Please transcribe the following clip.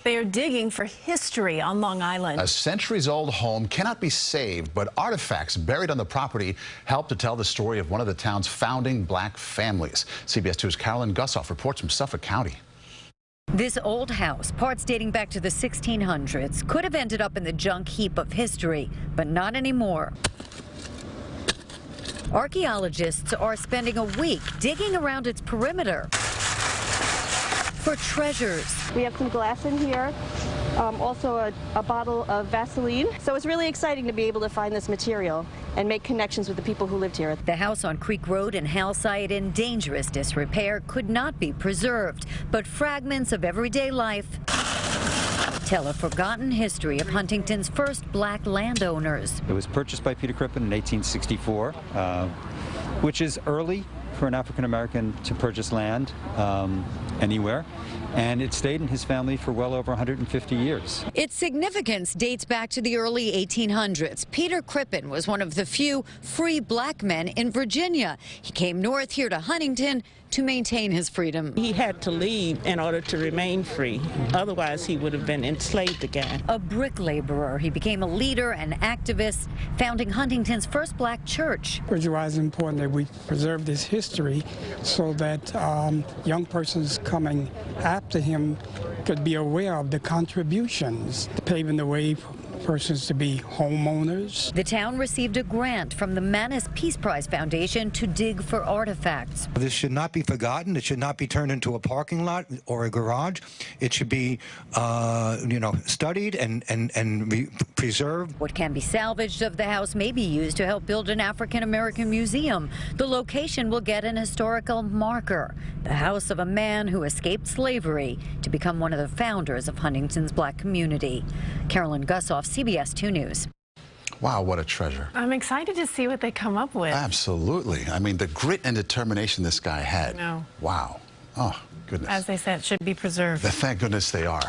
They are digging for history on Long Island. A centuries-old home cannot be saved, but artifacts buried on the property help to tell the story of one of the town's founding black families. CBS 2's Carolyn Gusoff reports from Suffolk County. This old house, parts dating back to the 1600s, could have ended up in the junk heap of history, but not anymore. Archaeologists are spending a week digging around its perimeter for treasures. We have some glass in here, also a bottle of Vaseline. So it's really exciting to be able to find this material and make connections with the people who lived here. The house on Creek Road in Haleside in dangerous disrepair could not be preserved, but fragments of everyday life tell a forgotten history of Huntington's first black landowners. It was purchased by Peter Crippen in 1864, which is early for an African American to purchase land anywhere, and it stayed in his family for well over 150 years. Its significance dates back to the early 1800s. Peter Crippen was one of the few free black men in Virginia. He came north here to Huntington to maintain his freedom. He had to leave in order to remain free. Otherwise, he would have been enslaved again. A brick laborer, he became a leader and activist, founding Huntington's first black church. Which is why it's important that we preserve this history so that young persons coming after him could be aware of the contributions, paving the way for persons to be homeowners. The town received a grant from the Manus Peace Prize Foundation to dig for artifacts. This should not be forgotten. It should not be turned into a parking lot or a garage. It should be, studied and preserved. What can be salvaged of the house may be used to help build an African American museum. The location will get an historical marker, the house of a man who escaped slavery to become one of the founders of Huntington's black community. Carolyn Gusoff, CBS 2 News. Wow, what a treasure. I'm excited to see what they come up with. Absolutely. I mean, the grit and determination this guy had. I know. Wow. Oh, goodness. As they said, it should be preserved. Thank goodness they are.